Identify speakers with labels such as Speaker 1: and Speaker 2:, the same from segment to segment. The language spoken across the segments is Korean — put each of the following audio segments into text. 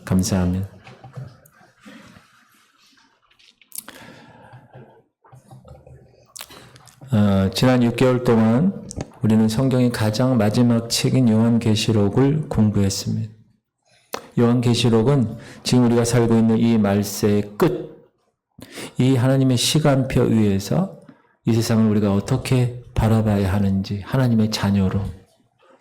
Speaker 1: 감사합니다. 지난 6개월 동안 우리는 성경의 가장 마지막 책인 요한계시록을 공부했습니다. 요한계시록은 지금 우리가 살고 있는 이 말세의 끝, 이 하나님의 시간표 위에서 이 세상을 우리가 어떻게 바라봐야 하는지, 하나님의 자녀로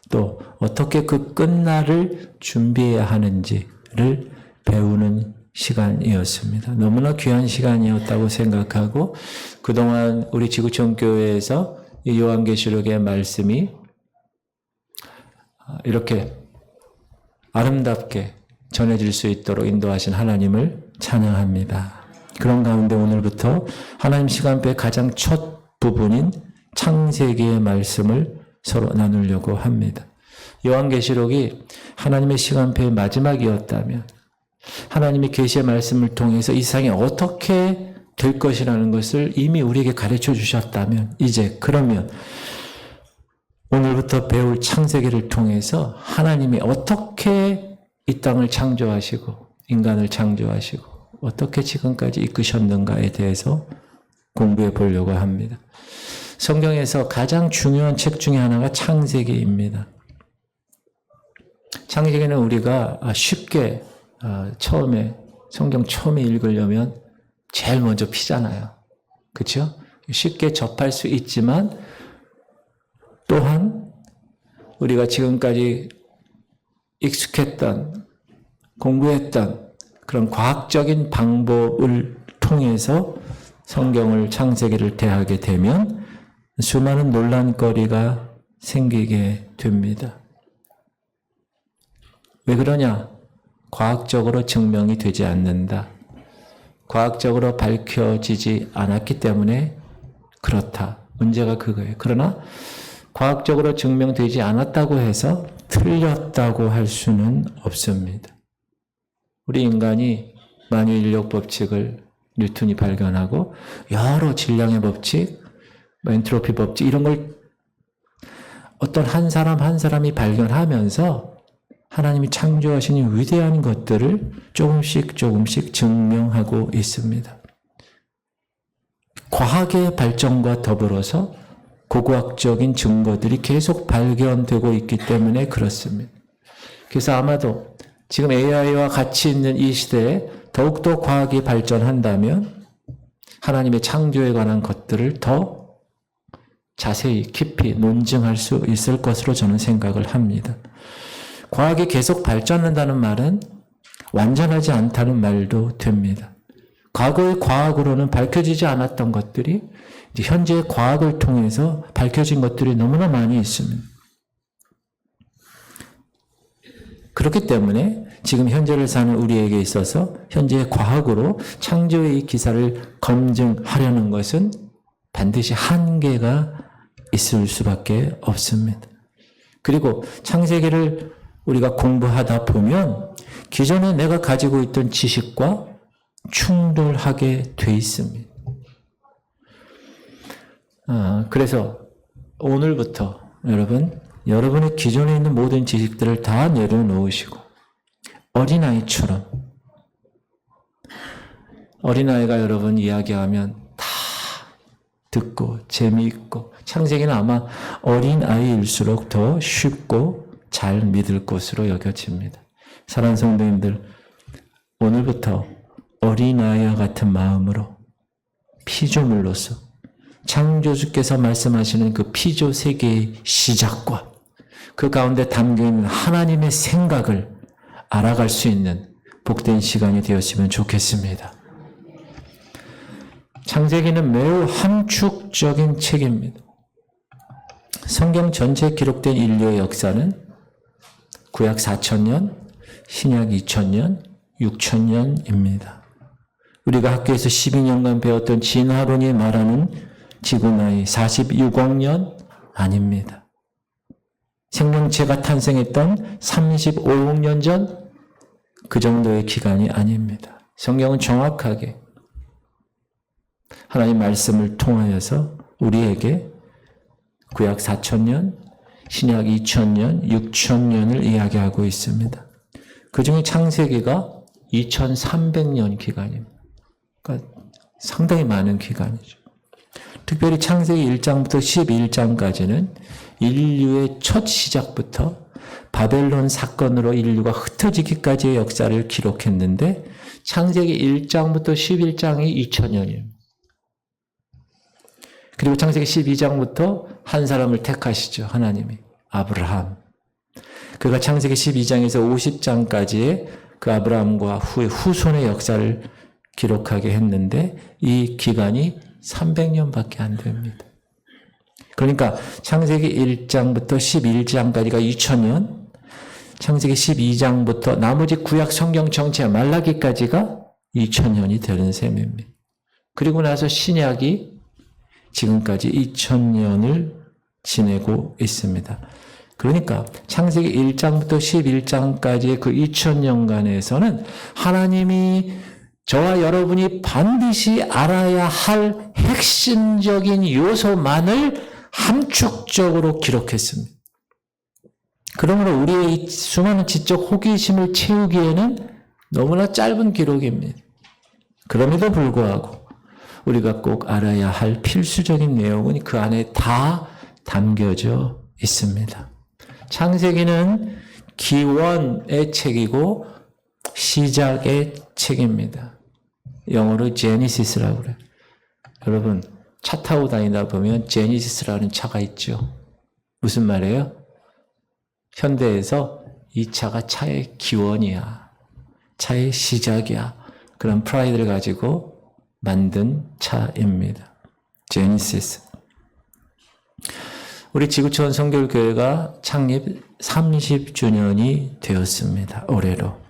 Speaker 1: 또 어떻게 그 끝날을 준비해야 하는지를 배우는 시간이었습니다. 너무나 귀한 시간이었다고 생각하고 그동안 우리 지구촌 교회에서 이 요한계시록의 말씀이 이렇게 아름답게 전해질 수 있도록 인도하신 하나님을 찬양합니다. 그런 가운데 오늘부터 하나님 시간표의 가장 첫 부분인 창세기의 말씀을 서로 나누려고 합니다. 요한계시록이 하나님의 시간표의 마지막이었다면 하나님의 계시의 말씀을 통해서 이 세상이 어떻게 될 것이라는 것을 이미 우리에게 가르쳐 주셨다면 그러면 오늘부터 배울 창세기를 통해서 하나님이 어떻게 이 땅을 창조하시고 인간을 창조하시고 어떻게 지금까지 이끄셨는가에 대해서 공부해 보려고 합니다. 성경에서 가장 중요한 책 중에 하나가 창세기입니다. 창세기는 우리가 쉽게 성경 처음에 읽으려면 제일 먼저 피잖아요. 그렇죠? 쉽게 접할 수 있지만 또한 우리가 지금까지 익숙했던 공부했던 그런 과학적인 방법을 통해서 성경을 창세기를 대하게 되면 수많은 논란거리가 생기게 됩니다. 왜 그러냐? 과학적으로 증명이 되지 않는다. 과학적으로 밝혀지지 않았기 때문에 그렇다. 문제가 그거예요. 그러나 과학적으로 증명되지 않았다고 해서 틀렸다고 할 수는 없습니다. 우리 인간이 만유인력 법칙을 뉴턴이 발견하고 여러 질량의 법칙, 엔트로피 법칙 이런 걸 어떤 한 사람이 발견하면서 하나님이 창조하신 이 위대한 것들을 조금씩 증명하고 있습니다. 과학의 발전과 더불어서 고고학적인 증거들이 계속 발견되고 있기 때문에 그렇습니다. 그래서 아마도 지금 AI와 같이 있는 이 시대에 더욱더 과학이 발전한다면 하나님의 창조에 관한 것들을 더 자세히 깊이 논증할 수 있을 것으로 저는 생각을 합니다. 과학이 계속 발전한다는 말은 완전하지 않다는 말도 됩니다. 과거의 과학으로는 밝혀지지 않았던 것들이 이제 현재의 과학을 통해서 밝혀진 것들이 너무나 많이 있습니다. 그렇기 때문에 지금 현재를 사는 우리에게 있어서 현재의 과학으로 창조의 이 기사를 검증하려는 것은 반드시 한계가 있을 수밖에 없습니다. 그리고 창세기를 우리가 공부하다 보면 기존에 내가 가지고 있던 지식과 충돌하게 돼 있습니다. 그래서 오늘부터 여러분의 기존에 있는 모든 지식들을 다 내려놓으시고 어린아이처럼 어린아이가 여러분 이야기하면 다 듣고 재미있고 창세기는 아마 어린아이일수록 더 쉽고 잘 믿을 것으로 여겨집니다. 사랑하는 성도님들, 오늘부터 어린아이와 같은 마음으로 피조물로서 창조주께서 말씀하시는 그 피조 세계의 시작과 그 가운데 담겨있는 하나님의 생각을 알아갈 수 있는 복된 시간이 되었으면 좋겠습니다. 창세기는 매우 함축적인 책입니다. 성경 전체에 기록된 인류의 역사는 구약 4,000년, 신약 2,000년, 6,000년입니다. 우리가 학교에서 12년간 배웠던 진화론이 말하는 지구 나이 46억 년 아닙니다. 생명체가 탄생했던 35억 년 전 그 정도의 기간이 아닙니다. 성경은 정확하게 하나님 말씀을 통하여서 우리에게 구약 4,000년, 신약 2,000년, 6,000년을 이야기하고 있습니다. 그 중에 창세기가 2300년 기간입니다. 그러니까 상당히 많은 기간이죠. 특별히 창세기 1장부터 11장까지는 인류의 첫 시작부터 바벨론 사건으로 인류가 흩어지기까지의 역사를 기록했는데 창세기 1장부터 11장이 2000년이에요. 그리고 창세기 12장부터 한 사람을 택하시죠. 하나님이. 아브라함. 그가 창세기 12장에서 50장까지의 그 아브라함과 후손의 역사를 기록하게 했는데 이 기간이 300년밖에 안 됩니다. 그러니까 창세기 1장부터 11장까지가 2000년, 창세기 12장부터 나머지 구약 성경 전체 말라기까지가 2000년이 되는 셈입니다. 그리고 나서 신약이 지금까지 2000년을 지내고 있습니다. 그러니까 창세기 1장부터 11장까지의 그 2000년간에서는 하나님이 저와 여러분이 반드시 알아야 할 핵심적인 요소만을 함축적으로 기록했습니다. 그러므로 우리의 이 수많은 지적 호기심을 채우기에는 너무나 짧은 기록입니다. 그럼에도 불구하고 우리가 꼭 알아야 할 필수적인 내용은 그 안에 다 담겨져 있습니다. 창세기는 기원의 책이고 시작의 책입니다. 영어로 제니시스라고 그래요. 여러분 차 타고 다니다 보면 제니시스라는 차가 있죠. 무슨 말이에요? 현대에서 이 차가 차의 기원이야. 차의 시작이야. 그런 프라이드를 가지고 만든 차입니다. 제니시스. 우리 지구촌 성결교회가 창립 30주년이 되었습니다. 올해로.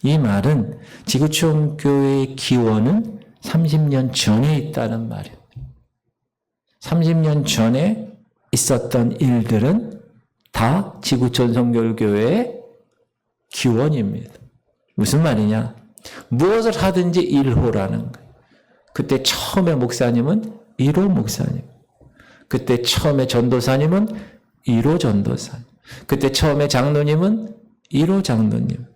Speaker 1: 이 말은 지구촌 교회의 기원은 30년 전에 있다는 말이에요. 30년 전에 있었던 일들은 다 지구촌 성결교회의 기원입니다. 무슨 말이냐? 무엇을 하든지 1호라는 거예요. 그때 처음에 목사님은 1호 목사님. 그때 처음에 전도사님은 1호 전도사님. 그때 처음에 장로님은 1호 장로님.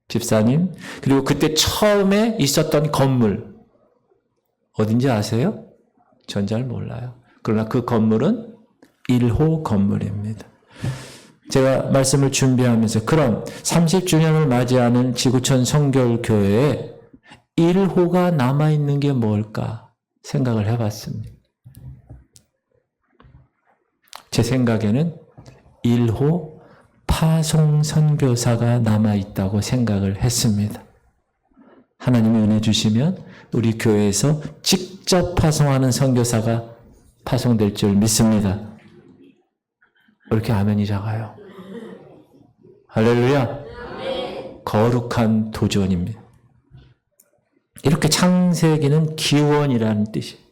Speaker 1: 집사님. 그리고 그때 처음에 있었던 건물. 어딘지 아세요? 전 잘 몰라요. 그러나 그 건물은 1호 건물입니다. 제가 말씀을 준비하면서 그럼 30주년을 맞이하는 지구촌 성결교회에 1호가 남아있는 게 뭘까 생각을 해봤습니다. 제 생각에는 1호 파송 선교사가 남아있다고 생각을 했습니다. 하나님이 은혜 주시면 우리 교회에서 직접 파송하는 선교사가 파송될 줄 믿습니다. 왜 이렇게 아멘이 작아요? 할렐루야. 거룩한 도전입니다. 이렇게 창세기는 기원이라는 뜻이에요.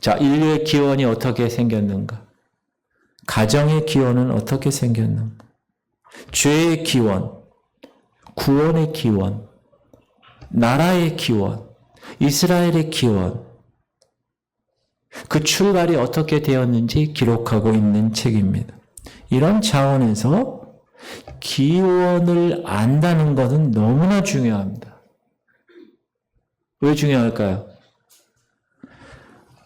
Speaker 1: 자, 인류의 기원이 어떻게 생겼는가? 가정의 기원은 어떻게 생겼는가? 죄의 기원, 구원의 기원, 나라의 기원, 이스라엘의 기원, 그 출발이 어떻게 되었는지 기록하고 있는 책입니다. 이런 차원에서 기원을 안다는 것은 너무나 중요합니다. 왜 중요할까요?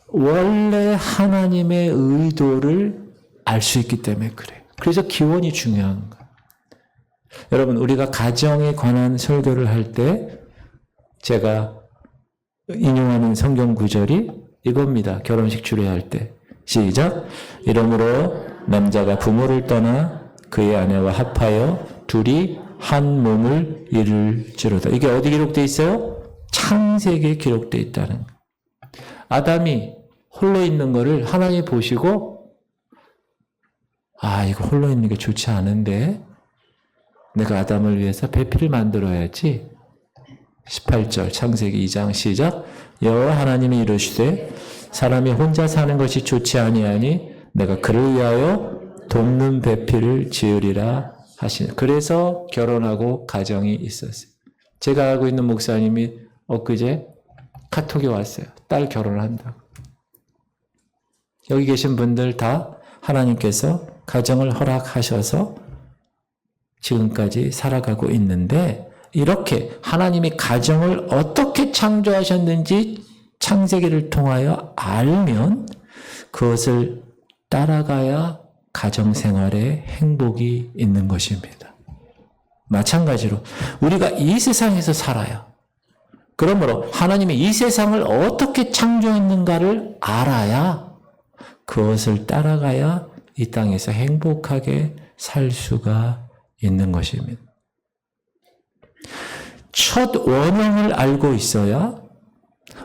Speaker 1: 원래 하나님의 의도를 알 수 있기 때문에 그래요. 그래서 기원이 중요한 거예요. 여러분, 우리가 가정에 관한 설교를 할 때 제가 인용하는 성경 구절이 이겁니다. 결혼식 주례할 때. 시작. 이러므로 남자가 부모를 떠나 그의 아내와 합하여 둘이 한 몸을 이룰지로다. 이게 어디 기록되어 있어요? 창세기에 기록되어 있다는 거예요. 아담이 홀로 있는 거를 하나님이 보시고 이거 홀로 있는 게 좋지 않은데 내가 아담을 위해서 배필을 만들어야지. 18절 창세기 2장 시작. 여호와 하나님이 이르시되 사람이 혼자 사는 것이 좋지 아니하니 내가 그를 위하여 돕는 배필을 지으리라 하시는. 그래서 결혼하고 가정이 있었어요. 제가 알고 있는 목사님이 엊그제 카톡이 왔어요. 딸 결혼을 한다고. 여기 계신 분들 다 하나님께서 가정을 허락하셔서 지금까지 살아가고 있는데 이렇게 하나님이 가정을 어떻게 창조하셨는지 창세기를 통하여 알면 그것을 따라가야 가정생활에 행복이 있는 것입니다. 마찬가지로 우리가 이 세상에서 살아요. 그러므로 하나님이 이 세상을 어떻게 창조했는가를 알아야 그것을 따라가야 이 땅에서 행복하게 살 수가 있는 것입니다. 첫 원형을 알고 있어야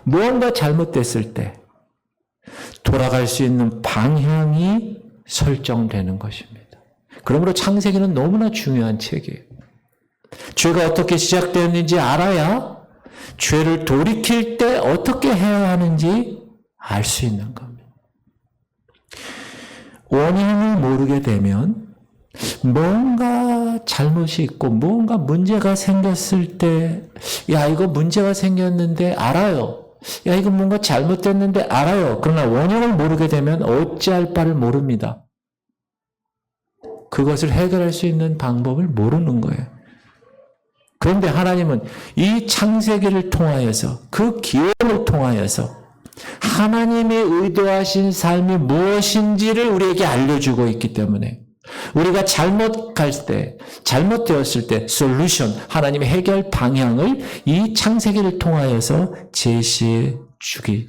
Speaker 1: 무언가 잘못됐을 때 돌아갈 수 있는 방향이 설정되는 것입니다. 그러므로 창세기는 너무나 중요한 책이에요. 죄가 어떻게 시작되었는지 알아야 죄를 돌이킬 때 어떻게 해야 하는지 알 수 있는 겁니다. 원인을 모르게 되면 뭔가 잘못이 있고 뭔가 문제가 생겼을 때 야 이거 문제가 생겼는데 알아요. 야 이거 뭔가 잘못됐는데 알아요. 그러나 원인을 모르게 되면 어찌할 바를 모릅니다. 그것을 해결할 수 있는 방법을 모르는 거예요. 그런데 하나님은 이 창세기를 통하여서 그 기원을 통하여서 하나님이 의도하신 삶이 무엇인지를 우리에게 알려주고 있기 때문에 우리가 잘못되었을 때 솔루션, 하나님의 해결 방향을 이 창세기를 통하여서 제시해 주기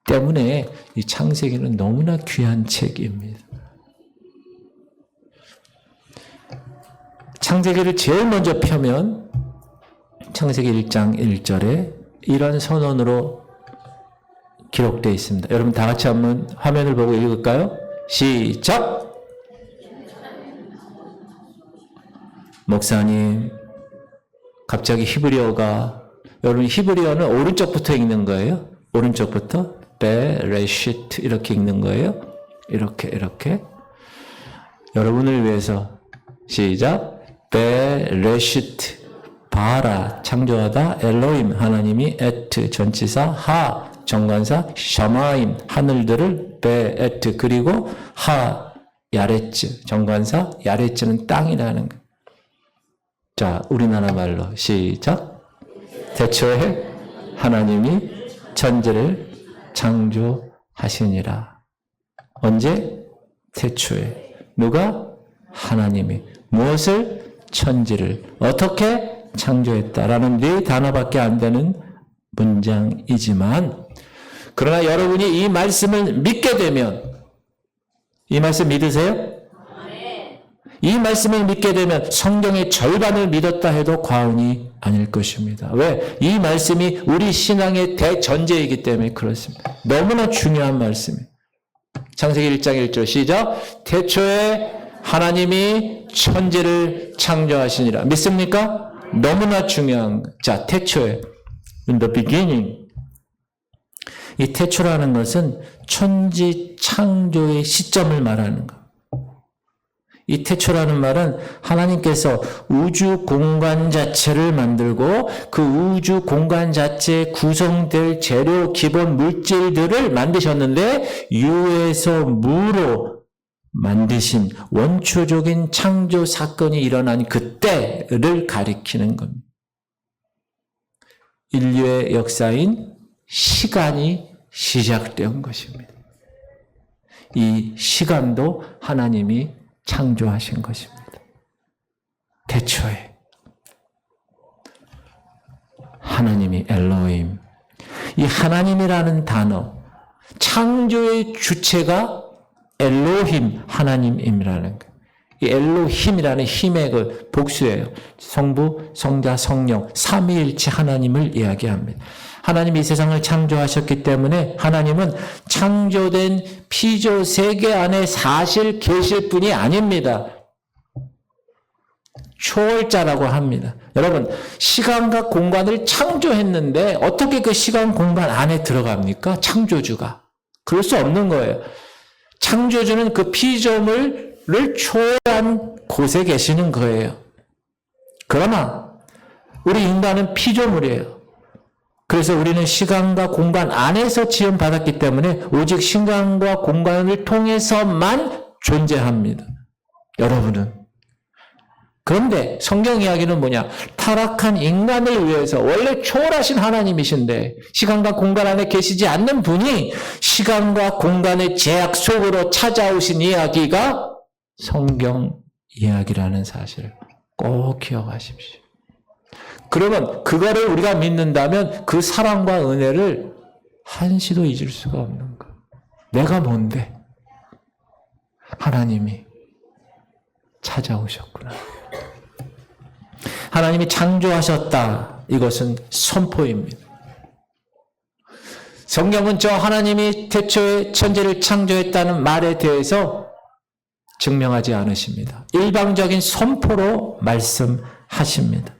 Speaker 1: 때문에 이 창세기는 너무나 귀한 책입니다. 창세기를 제일 먼저 펴면 창세기 1장 1절에 이런 선언으로 기록되어 있습니다. 여러분 다 같이 한번 화면을 보고 읽을까요? 시작! 목사님, 갑자기 히브리어가, 여러분 히브리어는 오른쪽부터 읽는 거예요. 오른쪽부터 베레시트 이렇게 읽는 거예요. 이렇게. 여러분을 위해서 시작! 베레시트 바라 창조하다 엘로임 하나님이 에트 전치사 하 정관사 샤마임 하늘들을 베에트 그리고 하 야레츠 정관사 야레츠는 땅이라는 거. 자 우리나라 말로 시작. 태초에 하나님이 천지를 창조하시니라. 언제? 태초에. 누가? 하나님이. 무엇을? 천지를 어떻게 창조했다라는 네 단어밖에 안 되는 문장이지만 그러나 여러분이 이 말씀을 믿게 되면 이 말씀 믿으세요? 이 말씀을 믿게 되면 성경의 절반을 믿었다 해도 과언이 아닐 것입니다. 왜? 이 말씀이 우리 신앙의 대전제이기 때문에 그렇습니다. 너무나 중요한 말씀이에요. 창세기 1장 1절 시작. 태초에 하나님이 천지를 창조하시니라. 믿습니까? 너무나 중요한. 자, 태초에. In the beginning. 이 태초라는 것은 천지 창조의 시점을 말하는 것. 이 태초라는 말은 하나님께서 우주 공간 자체를 만들고 그 우주 공간 자체에 구성될 재료, 기본 물질들을 만드셨는데 유에서 무로 만드신 원초적인 창조 사건이 일어난 그때를 가리키는 겁니다. 인류의 역사인 시간이 시작된 것입니다. 이 시간도 하나님이 창조하신 것입니다. 태초에 하나님이 엘로힘. 이 하나님이라는 단어, 창조의 주체가 엘로힘, 하나님이라는 거예요. 이 엘로힘이라는 힘의 그 복수예요. 성부, 성자, 성령, 삼위일체 하나님을 이야기합니다. 하나님이 이 세상을 창조하셨기 때문에 하나님은 창조된 피조 세계 안에 사실 계실 분이 아닙니다. 초월자라고 합니다. 여러분, 시간과 공간을 창조했는데 어떻게 그 시간 공간 안에 들어갑니까? 창조주가. 그럴 수 없는 거예요. 창조주는 그 피조물을 초월한 곳에 계시는 거예요. 그러나 우리 인간은 피조물이에요. 그래서 우리는 시간과 공간 안에서 지음받았기 때문에 오직 시간과 공간을 통해서만 존재합니다. 여러분은 그런데 성경 이야기는 뭐냐? 타락한 인간을 위해서 원래 초월하신 하나님이신데 시간과 공간 안에 계시지 않는 분이 시간과 공간의 제약 속으로 찾아오신 이야기가 성경 이야기라는 사실을 꼭 기억하십시오. 그러면 그거를 우리가 믿는다면 그 사랑과 은혜를 한시도 잊을 수가 없는 거예요. 내가 뭔데? 하나님이 찾아오셨구나. 하나님이 창조하셨다. 이것은 선포입니다. 성경은 저 하나님이 태초에 천지를 창조했다는 말에 대해서 증명하지 않으십니다. 일방적인 선포로 말씀하십니다.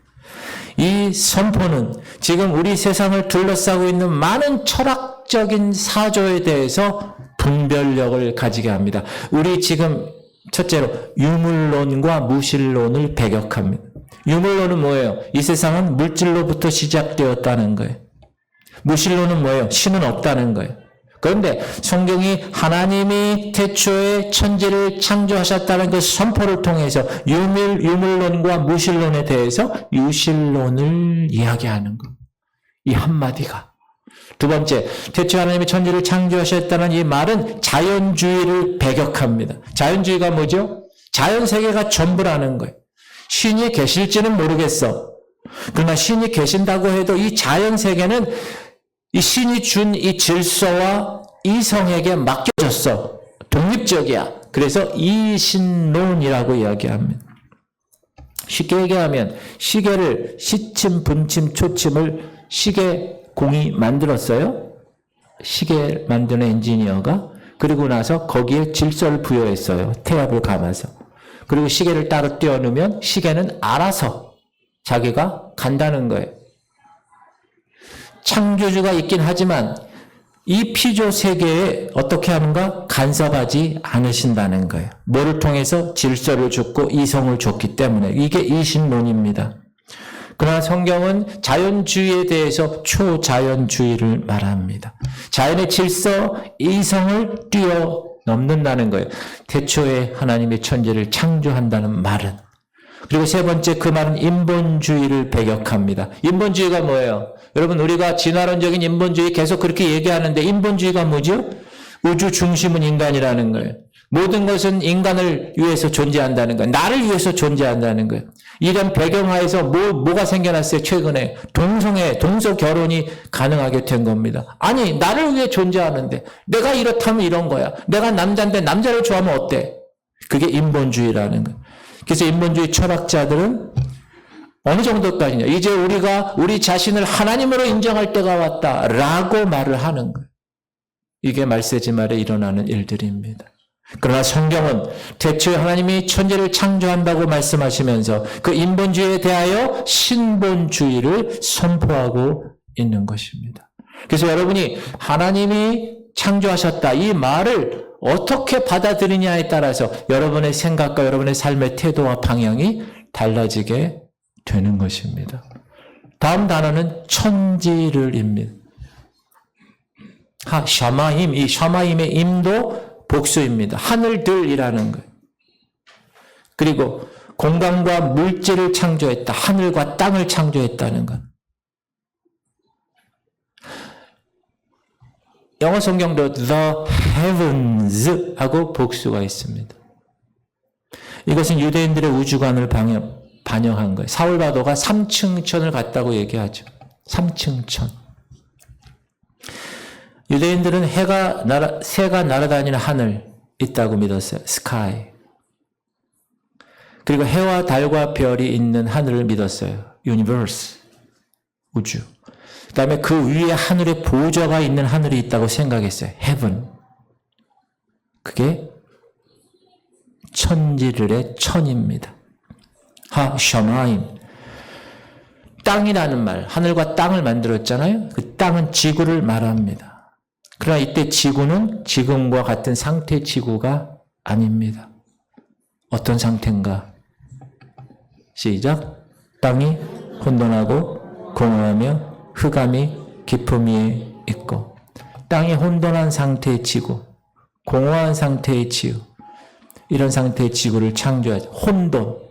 Speaker 1: 이 선포는 지금 우리 세상을 둘러싸고 있는 많은 철학적인 사조에 대해서 분별력을 가지게 합니다. 우리 지금 첫째로 유물론과 무실론을 배격합니다. 유물론은 뭐예요? 이 세상은 물질로부터 시작되었다는 거예요. 무실론은 뭐예요? 신은 없다는 거예요. 그런데 성경이 하나님이 태초에 천지를 창조하셨다는 그 선포를 통해서 유물론과 무실론에 대해서 유실론을 이야기하는 것. 이 한마디가. 두 번째, 태초에 하나님이 천지를 창조하셨다는 이 말은 자연주의를 배격합니다. 자연주의가 뭐죠? 자연세계가 전부라는 거예요. 신이 계실지는 모르겠어. 그러나 신이 계신다고 해도 이 자연세계는 이 신이 준 이 질서와 이성에게 맡겨졌어. 독립적이야. 그래서 이신론이라고 이야기합니다. 쉽게 얘기하면 시계를 시침, 분침, 초침을 시계공이 만들었어요. 시계 만드는 엔지니어가. 그리고 나서 거기에 질서를 부여했어요. 태압을 감아서. 그리고 시계를 따로 띄워놓으면 시계는 알아서 자기가 간다는 거예요. 창조주가 있긴 하지만 이 피조 세계에 어떻게 하는가? 간섭하지 않으신다는 거예요. 뭐를 통해서 질서를 줬고 이성을 줬기 때문에 이게 이신론입니다. 그러나 성경은 자연주의에 대해서 초자연주의를 말합니다. 자연의 질서, 이성을 뛰어넘는다는 거예요. 태초에 하나님의 천지를 창조한다는 말은. 그리고 세 번째, 그 말은 인본주의를 배격합니다. 인본주의가 뭐예요? 여러분, 우리가 진화론적인 인본주의 계속 그렇게 얘기하는데 인본주의가 뭐죠? 우주 중심은 인간이라는 거예요. 모든 것은 인간을 위해서 존재한다는 거예요. 나를 위해서 존재한다는 거예요. 이런 배경하에서 뭐가 생겨났어요? 최근에 동서 결혼이 가능하게 된 겁니다. 아니, 나를 위해 존재하는데 내가 이렇다면 이런 거야. 내가 남자인데 남자를 좋아하면 어때? 그게 인본주의라는 거예요. 그래서 인본주의 철학자들은 어느 정도까지냐? 이제 우리가 우리 자신을 하나님으로 인정할 때가 왔다라고 말을 하는 거예요. 이게 말세지 말에 일어나는 일들입니다. 그러나 성경은 태초에 하나님이 천지를 창조한다고 말씀하시면서 그 인본주의에 대하여 신본주의를 선포하고 있는 것입니다. 그래서 여러분이 하나님이 창조하셨다 이 말을 어떻게 받아들이냐에 따라서 여러분의 생각과 여러분의 삶의 태도와 방향이 달라지게 되는 것입니다. 다음 단어는 천지를입니다. 샤마임, 이 샤마임의 임도 복수입니다. 하늘들이라는 거예요. 그리고 공간과 물질을 창조했다. 하늘과 땅을 창조했다는 것. 영어 성경도 the heavens 하고 복수가 있습니다. 이것은 유대인들의 우주관을 반영한 거예요. 사울바도가 3층 천을 갔다고 얘기하죠. 3층 천. 유대인들은 새가 날아다니는 하늘 있다고 믿었어요. sky. 그리고 해와 달과 별이 있는 하늘을 믿었어요. universe. 우주. 그 다음에 그 위에 하늘에 보좌가 있는 하늘이 있다고 생각했어요. heaven. 그게 천지를의 천입니다. 샤마임. 땅이라는 말, 하늘과 땅을 만들었잖아요. 그 땅은 지구를 말합니다. 그러나 이때 지구는 지금과 같은 상태 지구가 아닙니다. 어떤 상태인가? 시작. 땅이 혼돈하고 공허하며 흑암이 깊음 위에 있고. 땅이 혼돈한 상태의 지구, 공허한 상태의 지구, 이런 상태의 지구를 창조하죠. 혼돈.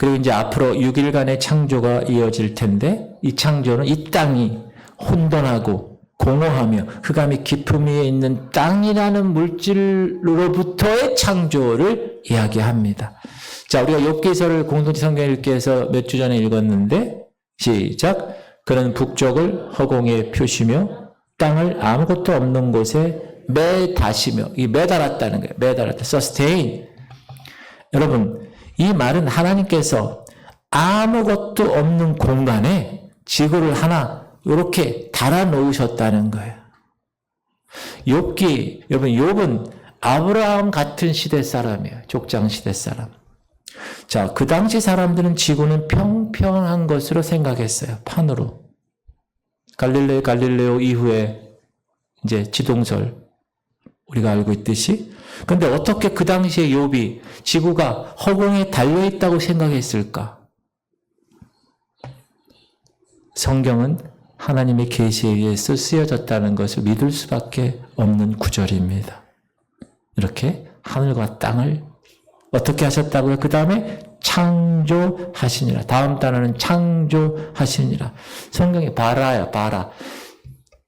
Speaker 1: 그리고 이제 앞으로 6일간의 창조가 이어질 텐데 이 창조는 이 땅이 혼돈하고 공허하며 흑암이 깊음 위에 있는 땅이라는 물질로부터의 창조를 이야기합니다. 자, 우리가 욥기서를 공동체 성경 읽기 위해서 몇 주 전에 읽었는데 시작. 그는 북쪽을 허공에 펴시며 땅을 아무것도 없는 곳에 매다시며, 이 매달았다는 거예요. 매달았다. sustain. 여러분, 이 말은 하나님께서 아무것도 없는 공간에 지구를 하나 이렇게 달아 놓으셨다는 거예요. 욥기, 여러분, 욥은 아브라함 같은 시대 사람이에요. 족장 시대 사람. 자, 그 당시 사람들은 지구는 평평한 것으로 생각했어요. 판으로. 갈릴레오 이후에 이제 지동설 우리가 알고 있듯이. 근데 어떻게 그 당시에 욥이 지구가 허공에 달려 있다고 생각했을까? 성경은 하나님의 계시에 의해서 쓰여졌다는 것을 믿을 수밖에 없는 구절입니다. 이렇게 하늘과 땅을 어떻게 하셨다고요? 그 다음에 창조하시니라. 다음 단어는 창조하시니라. 성경에 바라야, 바라.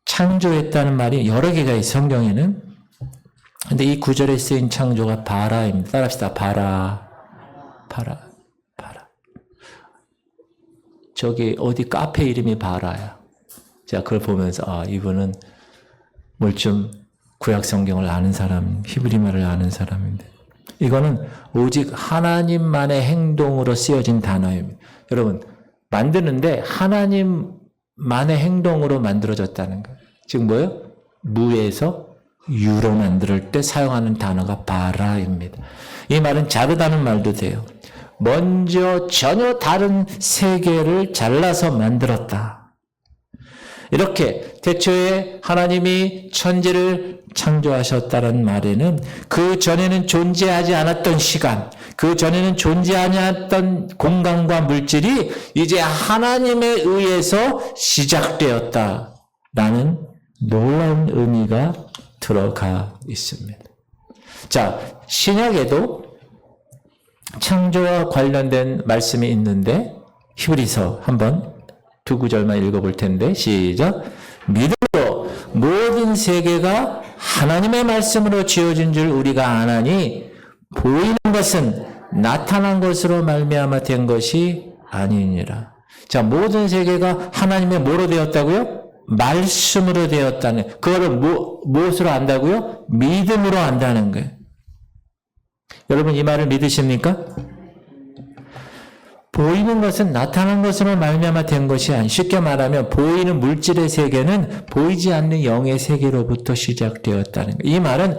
Speaker 1: 창조했다는 말이 여러 개가 있어요, 성경에는. 근데 이 구절에 쓰인 창조가 바라입니다. 따라합시다. 바라. 저기 어디 카페 이름이 바라야. 제가 그걸 보면서 이분은 뭘 좀 구약 성경을 아는 사람, 히브리말을 아는 사람인데 이거는 오직 하나님만의 행동으로 쓰여진 단어입니다. 여러분, 만드는데 하나님만의 행동으로 만들어졌다는 거예요. 지금 뭐예요? 무에서 유로 만들 때 사용하는 단어가 바라입니다. 이 말은 자르다는 말도 돼요. 먼저 전혀 다른 세계를 잘라서 만들었다. 이렇게 태초에 하나님이 천지를 창조하셨다는 말에는 그 전에는 존재하지 않았던 시간, 그 전에는 존재하지 않았던 공간과 물질이 이제 하나님에 의해서 시작되었다라는 놀라운 의미가 들어가 있습니다. 자, 신약에도 창조와 관련된 말씀이 있는데 히브리서 한번 두 구절만 읽어볼 텐데 시작. 믿음으로 모든 세계가 하나님의 말씀으로 지어진 줄 우리가 아나니 보이는 것은 나타난 것으로 말미암아 된 것이 아니니라. 자, 모든 세계가 하나님의 뭐로 되었다고요? 말씀으로 되었다는, 그거를 무엇으로 안다고요? 믿음으로 안다는 거예요. 여러분 이 말을 믿으십니까? 보이는 것은 나타난 것으로 말미암아 된 것이 아니, 쉽게 말하면 보이는 물질의 세계는 보이지 않는 영의 세계로부터 시작되었다는 거예요. 이 말은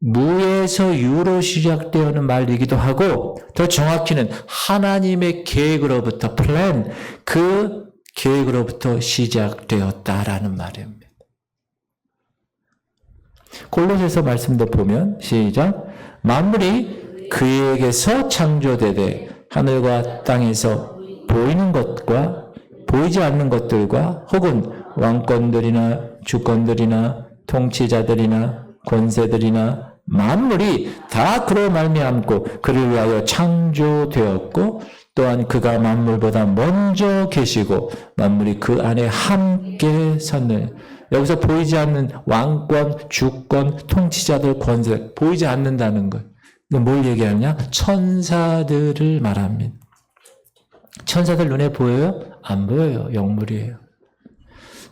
Speaker 1: 무에서 유로 시작되는 말이기도 하고 더 정확히는 하나님의 계획으로부터 플랜, 그 계획으로부터 시작되었다라는 말입니다. 골로새서 말씀도 보면 시작. 만물이 그에게서 창조되되 하늘과 땅에서 보이는 것과 보이지 않는 것들과 혹은 왕권들이나 주권들이나 통치자들이나 권세들이나 만물이 다 그로 말미암고 그를 위하여 창조되었고 또한 그가 만물보다 먼저 계시고 만물이 그 안에 함께 섰느니라. 여기서 보이지 않는 왕권, 주권, 통치자들, 권세, 보이지 않는다는 것. 뭘 얘기하냐? 천사들을 말합니다. 천사들 눈에 보여요? 안 보여요. 영물이에요.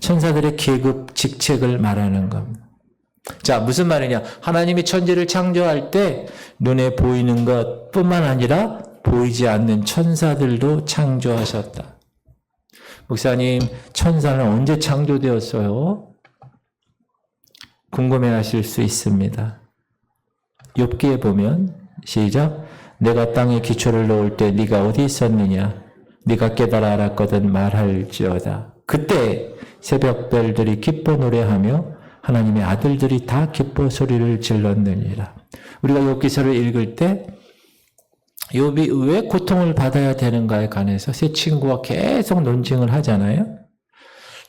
Speaker 1: 천사들의 계급, 직책을 말하는 겁니다. 자, 무슨 말이냐? 하나님이 천지를 창조할 때 눈에 보이는 것뿐만 아니라 보이지 않는 천사들도 창조하셨다. 목사님, 천사는 언제 창조되었어요? 궁금해하실 수 있습니다. 욥기에 보면 시작. 내가 땅에 기초를 놓을 때 네가 어디 있었느냐? 네가 깨달아 알았거든 말할지어다. 그때 새벽별들이 기뻐 노래하며 하나님의 아들들이 다 기뻐 소리를 질렀느니라. 우리가 욥기서를 읽을 때 욥이 왜 고통을 받아야 되는가에 관해서 세 친구가 계속 논증을 하잖아요.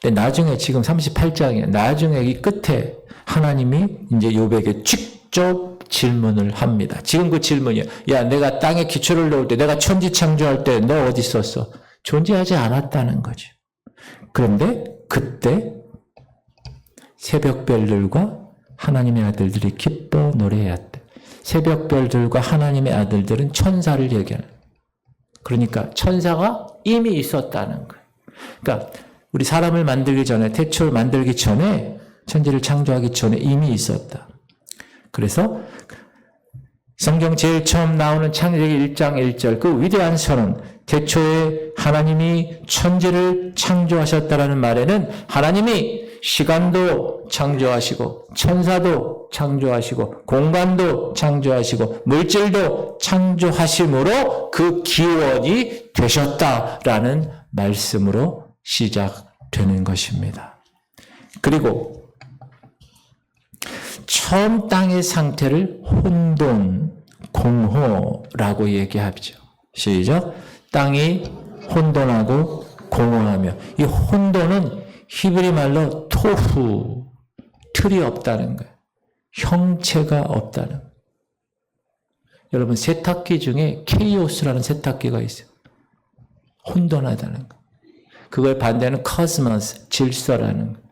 Speaker 1: 근데 나중에 지금 38장이에요. 나중에 이 끝에 하나님이 이제 욥에게 직접 질문을 합니다. 지금 그 질문이에요. 야, 내가 땅에 기초를 놓을 때, 내가 천지 창조할 때 너 어디 있었어? 존재하지 않았다는 거죠. 그런데 그때 새벽별들과 하나님의 아들들이 기뻐 노래했대. 새벽별들과 하나님의 아들들은 천사를 얘기하는. 그러니까 천사가 이미 있었다는 거예요. 그러니까 우리 사람을 만들기 전에, 태초를 만들기 전에, 천지를 창조하기 전에 이미 있었다. 그래서 성경 제일 처음 나오는 창세기 1장 1절 그 위대한 선언, 태초에 하나님이 천지를 창조하셨다라는 말에는 하나님이 시간도 창조하시고 천사도 창조하시고 공간도 창조하시고 물질도 창조하심으로 그 기원이 되셨다라는 말씀으로 시작되는 것입니다. 그리고 처음 땅의 상태를 혼돈, 공허라고 얘기하죠. 시작. 땅이 혼돈하고 공허하며, 이 혼돈은 히브리 말로 토후, 틀이 없다는 거예요. 형체가 없다는 거예요. 여러분, 세탁기 중에 케이오스라는 세탁기가 있어요. 혼돈하다는 거예요. 그걸 반대하는 코스모스, 질서라는 거예요.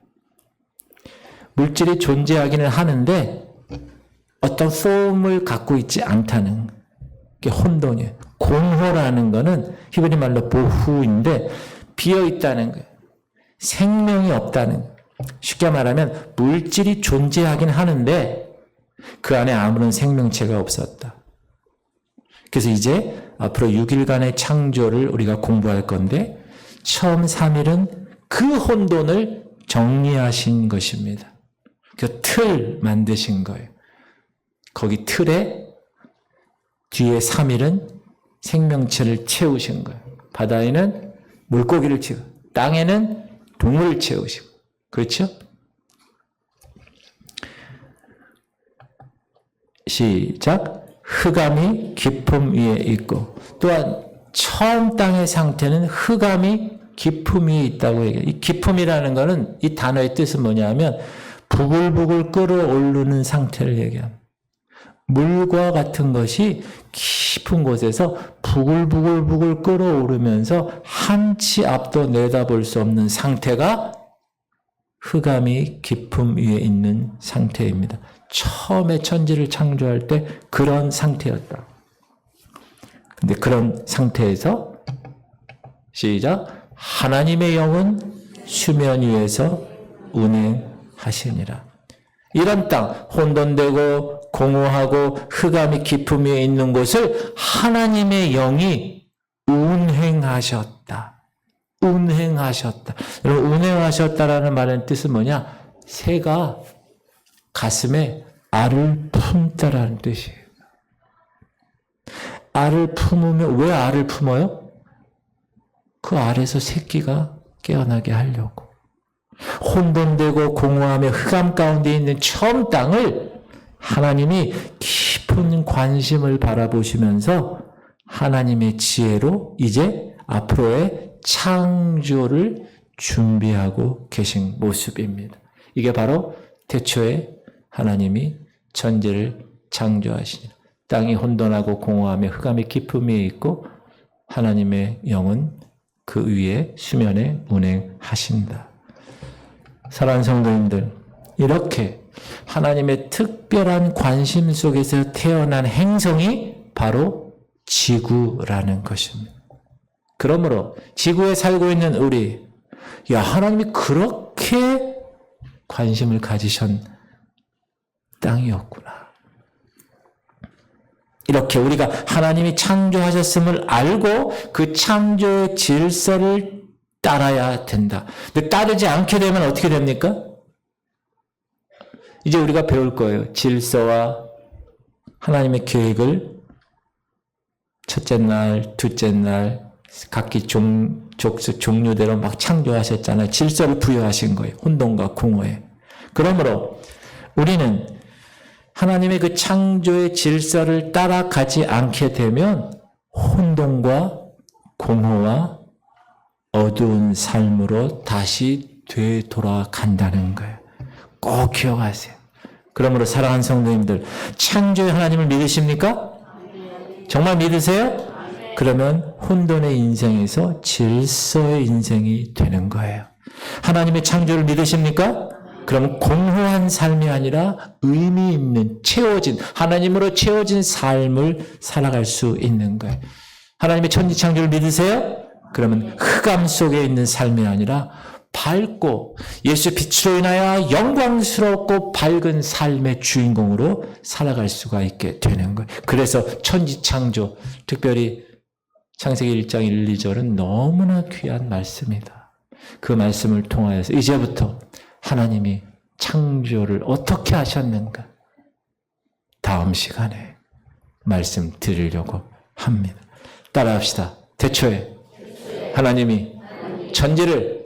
Speaker 1: 물질이 존재하기는 하는데 어떤 폼을 갖고 있지 않다는 게 혼돈이에요. 공허라는 거는 히브리 말로 보후인데 비어 있다는 거예요. 생명이 없다는 거예요. 쉽게 말하면 물질이 존재하긴 하는데 그 안에 아무런 생명체가 없었다. 그래서 이제 앞으로 6일간의 창조를 우리가 공부할 건데 처음 3일은 그 혼돈을 정리하신 것입니다. 그 틀 만드신 거예요. 거기 틀에 뒤에 3일은 생명체를 채우신 거예요. 바다에는 물고기를 채우고 땅에는 동물을 채우시고. 그렇죠? 시작. 흑암이 깊음 위에 있고, 또한 처음 땅의 상태는 흑암이 깊음 위에 있다고 얘기해요. 이 깊음이라는 거는 이 단어의 뜻은 뭐냐면 부글부글 끓어오르는 상태를 얘기합니다. 물과 같은 것이 깊은 곳에서 부글부글 끓어오르면서 한치 앞도 내다볼 수 없는 상태가 흑암이 깊음 위에 있는 상태입니다. 처음에 천지를 창조할 때 그런 상태였다. 근데 그런 상태에서 시작. 하나님의 영은 수면 위에서 운행하시니라. 이런 땅, 혼돈되고 공허하고 흑암이 깊음 위에 있는 곳을 하나님의 영이 운행하셨다. 운행하셨다. 여러분, 운행하셨다라는 말의 뜻은 뭐냐? 새가 가슴에 알을 품다라는 뜻이에요. 알을 품으면, 왜 알을 품어요? 그 알에서 새끼가 깨어나게 하려고. 혼돈되고 공허하며 흑암 가운데 있는 처음 땅을 하나님이 깊은 관심을 바라보시면서 하나님의 지혜로 이제 앞으로의 창조를 준비하고 계신 모습입니다. 이게 바로 태초에 하나님이 천지를 창조하시니라. 땅이 혼돈하고 공허하며 흑암이 깊음 위에 있고 하나님의 영은 그 위에 수면에 운행하신다. 사랑하는 성도님들, 이렇게 하나님의 특별한 관심 속에서 태어난 행성이 바로 지구라는 것입니다. 그러므로 지구에 살고 있는 우리, 야, 하나님이 그렇게 관심을 가지신 땅이었구나. 이렇게 우리가 하나님이 창조하셨음을 알고 그 창조의 질서를 따라야 된다. 근데 따르지 않게 되면 어떻게 됩니까? 이제 우리가 배울 거예요. 질서와 하나님의 계획을 첫째 날, 둘째 날 각기 종류대로 막 창조하셨잖아요. 질서를 부여하신 거예요. 혼돈과 공허에. 그러므로 우리는 하나님의 그 창조의 질서를 따라가지 않게 되면 혼돈과 공허와 어두운 삶으로 다시 되돌아간다는 거예요. 꼭 기억하세요. 그러므로 사랑하는 성도님들, 창조의 하나님을 믿으십니까? 정말 믿으세요? 그러면 혼돈의 인생에서 질서의 인생이 되는 거예요. 하나님의 창조를 믿으십니까? 그럼 공허한 삶이 아니라 의미 있는 채워진, 하나님으로 채워진 삶을 살아갈 수 있는 거예요. 하나님의 천지창조를 믿으세요? 그러면 흑암 속에 있는 삶이 아니라 밝고 예수 빛으로 인하여 영광스럽고 밝은 삶의 주인공으로 살아갈 수가 있게 되는 거예요. 그래서 천지창조, 특별히 창세기 1장 1, 2절은 너무나 귀한 말씀이다. 그 말씀을 통하여서 이제부터 하나님이 창조를 어떻게 하셨는가? 다음 시간에 말씀 드리려고 합니다. 따라합시다. 태초에 하나님이 천지를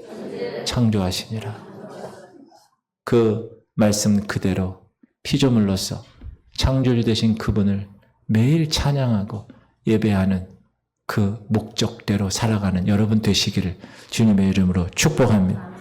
Speaker 1: 창조하시니라. 그 말씀 그대로 피조물로서 창조주 되신 그분을 매일 찬양하고 예배하는 그 목적대로 살아가는 여러분 되시기를 주님의 이름으로 축복합니다.